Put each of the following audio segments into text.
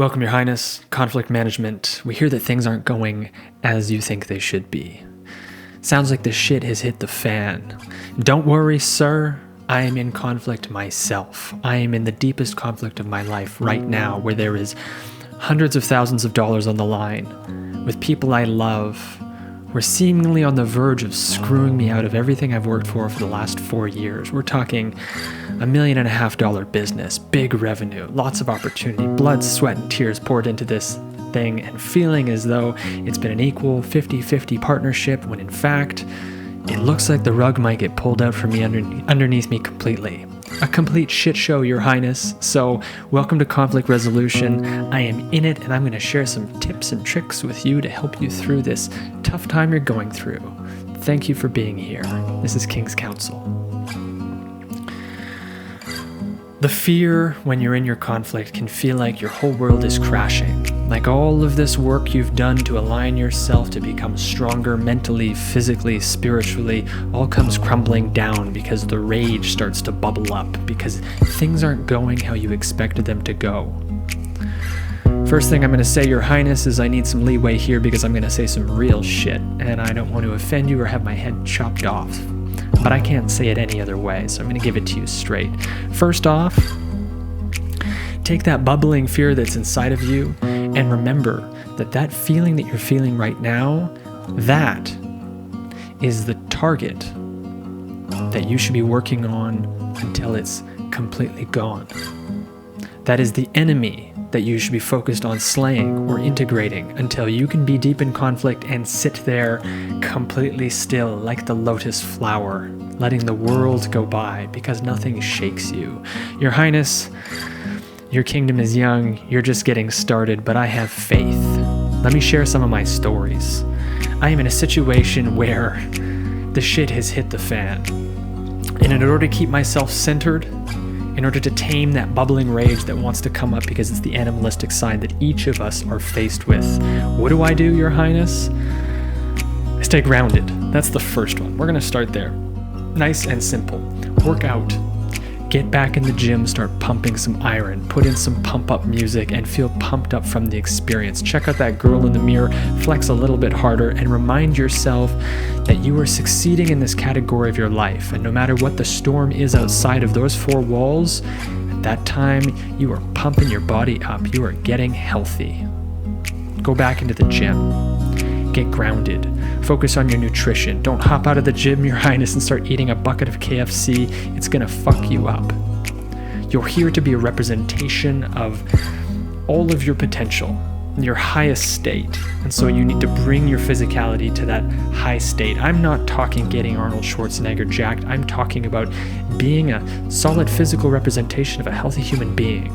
Welcome, Your Highness. Conflict management. We hear that things aren't going as you think they should be. Sounds like the shit has hit the fan. Don't worry, sir. I am in conflict myself. I am in the deepest conflict of my life right now, where there is hundreds of thousands of dollars on the line with people I love who are seemingly on the verge of screwing me out of everything I've worked for the last 4 years. We're talking $1.5 million business, big revenue, lots of opportunity, blood, sweat, and tears poured into this thing, and feeling as though it's been an equal 50-50 partnership, when in fact, it looks like the rug might get pulled out from me underneath me completely. A complete shit show, Your Highness. So, welcome to Conflict Resolution. I am in it, and I'm going to share some tips and tricks with you to help you through this tough time you're going through. Thank you for being here. This is King's Counsel. The fear when you're in your conflict can feel like your whole world is crashing. Like all of this work you've done to align yourself to become stronger mentally, physically, spiritually, all comes crumbling down because the rage starts to bubble up, because things aren't going how you expected them to go. First thing I'm going to say, Your Highness, is I need some leeway here because I'm going to say some real shit, and I don't want to offend you or have my head chopped off. But I can't say it any other way, so I'm going to give it to you straight. First off, take that bubbling fear that's inside of you and remember that that feeling that you're feeling right now, that is the target that you should be working on until it's completely gone. That is the enemy that you should be focused on slaying or integrating until you can be deep in conflict and sit there completely still like the lotus flower, letting the world go by because nothing shakes you. Your Highness, your kingdom is young, you're just getting started, but I have faith. Let me share some of my stories. I am in a situation where the shit has hit the fan. And in order to keep myself centered, in order to tame that bubbling rage that wants to come up because it's the animalistic side that each of us are faced with, what do, Your Highness? I stay grounded. That's the first one. We're going to start there. Nice and simple. Work out. Get back in the gym, start pumping some iron, put in some pump-up music, and feel pumped up from the experience. Check out that girl in the mirror, flex a little bit harder, and remind yourself that you are succeeding in this category of your life. And no matter what the storm is outside of those four walls, at that time, you are pumping your body up. You are getting healthy. Go back into the gym. Get grounded. Focus on your nutrition. Don't hop out of the gym, Your Highness, and start eating a bucket of KFC. It's gonna fuck you up. You're here to be a representation of all of your potential, your highest state. And so you need to bring your physicality to that high state. I'm not talking getting Arnold Schwarzenegger jacked. I'm talking about being a solid physical representation of a healthy human being.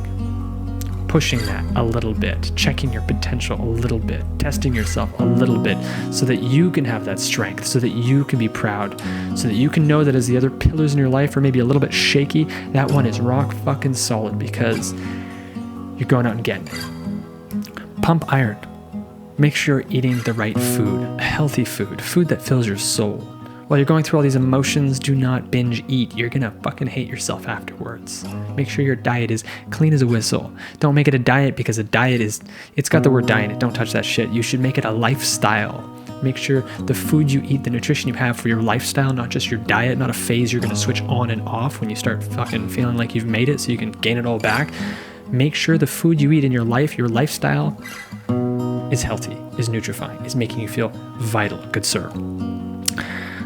Pushing that a little bit, checking your potential a little bit, testing yourself a little bit so that you can have that strength, so that you can be proud, so that you can know that as the other pillars in your life are maybe a little bit shaky, that one is rock fucking solid because you're going out and getting it. Pump iron. Make sure you're eating the right food, healthy food that fills your soul. While you're going through all these emotions, do not binge eat. You're gonna fucking hate yourself afterwards. Make sure your diet is clean as a whistle. Don't make it a diet because a diet it's got the word diet in it. Don't touch that shit. You should make it a lifestyle. Make sure the food you eat, the nutrition you have for your lifestyle, not just your diet, not a phase you're gonna switch on and off when you start fucking feeling like you've made it so you can gain it all back. Make sure the food you eat in your life, your lifestyle, is healthy, is nutrifying, is making you feel vital, good sir.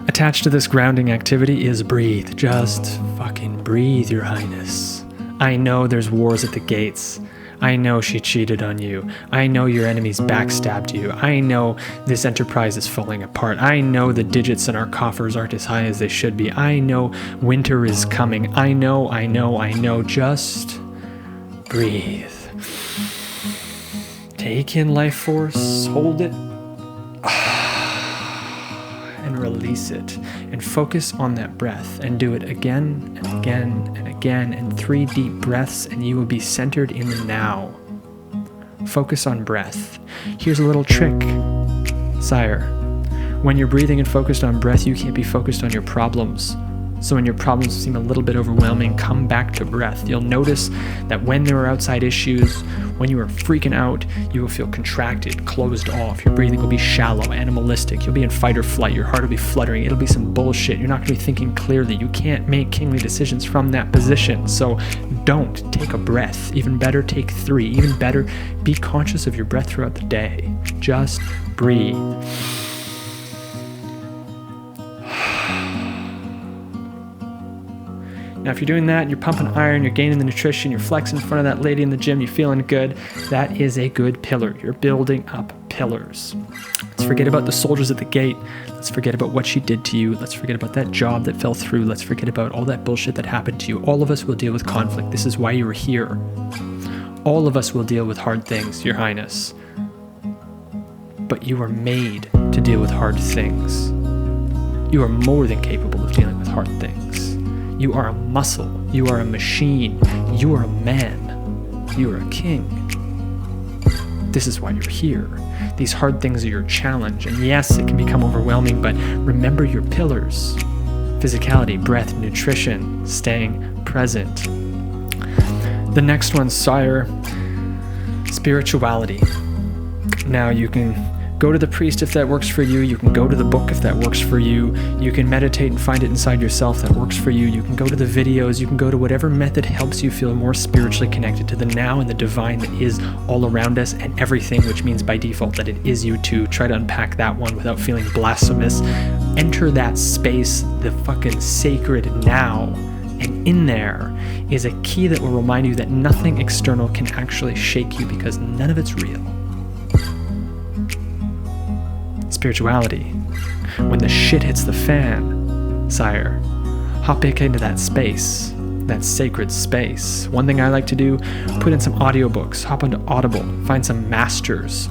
Attached to this grounding activity is breathe. Just fucking breathe, Your Highness. I know there's wars at the gates. I know she cheated on you. I know your enemies backstabbed you. I know this enterprise is falling apart. I know the digits in our coffers aren't as high as they should be. I know winter is coming. I know. Just breathe. Take in life force. Hold it. And release it, and focus on that breath, and do it again and again and again, and 3 deep breaths, and you will be centered in the now. Focus on breath. Here's a little trick, sire. When you're breathing and focused on breath, you can't be focused on your problems. So when your problems seem a little bit overwhelming, come back to breath. You'll notice that when there are outside issues, when you are freaking out, you will feel contracted, closed off. Your breathing will be shallow, animalistic. You'll be in fight or flight. Your heart will be fluttering. It'll be some bullshit. You're not going to be thinking clearly. You can't make kingly decisions from that position. So don't take a breath. Even better, take 3. Even better, be conscious of your breath throughout the day. Just breathe. Now, if you're doing that, you're pumping iron, you're gaining the nutrition, you're flexing in front of that lady in the gym, you're feeling good, that is a good pillar. You're building up pillars. Let's forget about the soldiers at the gate. Let's forget about what she did to you. Let's forget about that job that fell through. Let's forget about all that bullshit that happened to you. All of us will deal with conflict. This is why you are here. All of us will deal with hard things, Your Highness. But you are made to deal with hard things. You are more than capable of dealing with hard things. You are a muscle. You are a machine. You are a man. You are a king. This is why you're here. These hard things are your challenge. And yes, it can become overwhelming, but remember your pillars. Physicality, breath, nutrition, staying present. The next one, sire, spirituality. Now you can go to the priest if that works for you. You can go to the book if that works for you. You can meditate and find it inside yourself that works for you. You can go to the videos. You can go to whatever method helps you feel more spiritually connected to the now and the divine that is all around us and everything, which means by default that it is you too. Try to unpack that one without feeling blasphemous. Enter that space, the fucking sacred now. And in there is a key that will remind you that nothing external can actually shake you because none of it's real. Spirituality. When the shit hits the fan, sire, hop back into that space, that sacred space. One thing I like to do, put in some audiobooks, hop onto Audible, find some masters.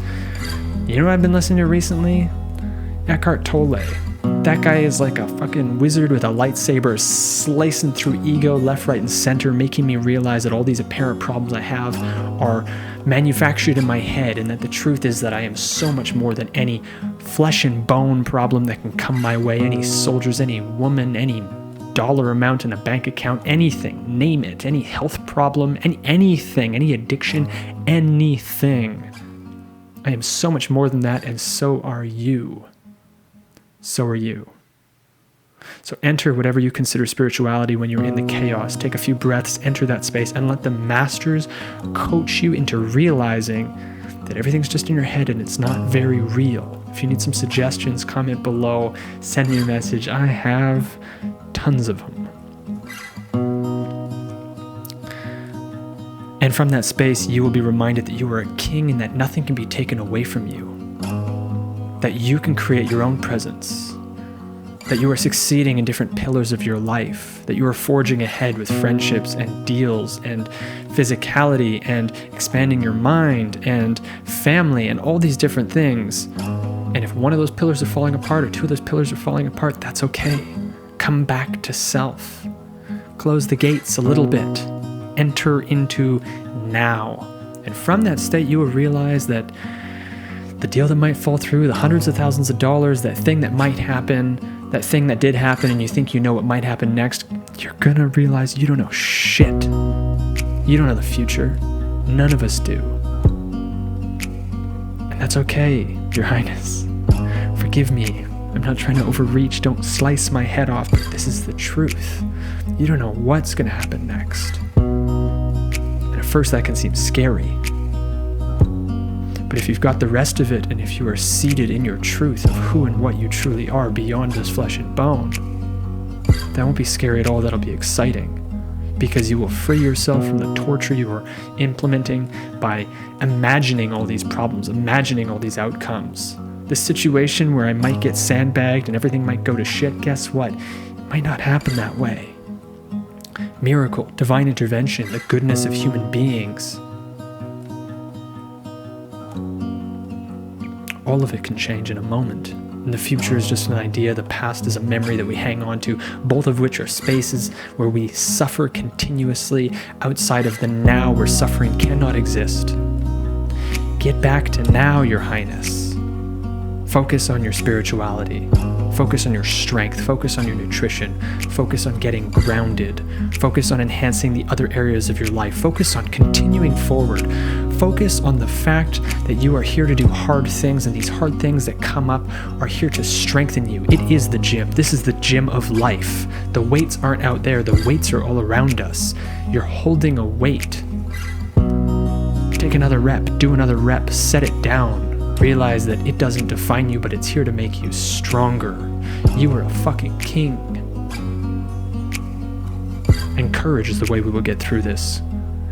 You know what I've been listening to recently? Eckhart Tolle. That guy is like a fucking wizard with a lightsaber slicing through ego left, right, and center, making me realize that all these apparent problems I have are manufactured in my head, and that the truth is that I am so much more than any flesh and bone problem that can come my way, any soldiers, any woman, any dollar amount in a bank account, anything, name it, any health problem, anything, any addiction, anything. I am so much more than that, and so are you. So are you. So enter whatever you consider spirituality when you're in the chaos. Take a few breaths, enter that space, and let the masters coach you into realizing that everything's just in your head and it's not very real. If you need some suggestions, comment below, send me a message. I have tons of them. And from that space, you will be reminded that you are a king and that nothing can be taken away from you. That you can create your own presence. That you are succeeding in different pillars of your life. That you are forging ahead with friendships and deals and physicality and expanding your mind and family and all these different things. And if one of those pillars are falling apart or two of those pillars are falling apart, that's okay. Come back to self. Close the gates a little bit. Enter into now. And from that state, you will realize that the deal that might fall through, the hundreds of thousands of dollars, that thing that might happen, that thing that did happen and you think you know what might happen next, you're gonna realize you don't know shit. You don't know the future. None of us do. And that's okay, Your Highness. Forgive me. I'm not trying to overreach. Don't slice my head off, but this is the truth. You don't know what's gonna happen next. And at first that can seem scary. But if you've got the rest of it, and if you are seated in your truth of who and what you truly are beyond this flesh and bone, that won't be scary at all. That'll be exciting. Because you will free yourself from the torture you are implementing by imagining all these problems, imagining all these outcomes. This situation where I might get sandbagged and everything might go to shit, guess what? It might not happen that way. Miracle, divine intervention, the goodness of human beings. All of it can change in a moment. And the future is just an idea. The past is a memory that we hang on to, both of which are spaces where we suffer continuously outside of the now where suffering cannot exist. Get back to now, Your Highness. Focus on your spirituality. Focus on your strength. Focus on your nutrition. Focus on getting grounded. Focus on enhancing the other areas of your life. Focus on continuing forward. Focus on the fact that you are here to do hard things, and these hard things that come up are here to strengthen you. It is the gym. This is the gym of life. The weights aren't out there. The weights are all around us. You're holding a weight. Take another rep. Do another rep. Set it down. Realize that it doesn't define you, but it's here to make you stronger. You are a fucking king. And courage is the way we will get through this.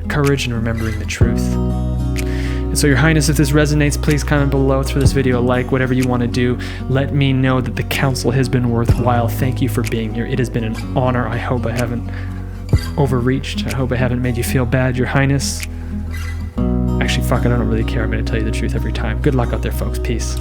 Courage and remembering the truth. And so, Your Highness, if this resonates, please comment below, throw this video a like, whatever you want to do. Let me know that the counsel has been worthwhile. Thank you for being here. It has been an honor. I hope I haven't overreached. I hope I haven't made you feel bad, Your Highness. Actually, fuck it, I don't really care. I'm going to tell you the truth every time. Good luck out there, folks. Peace.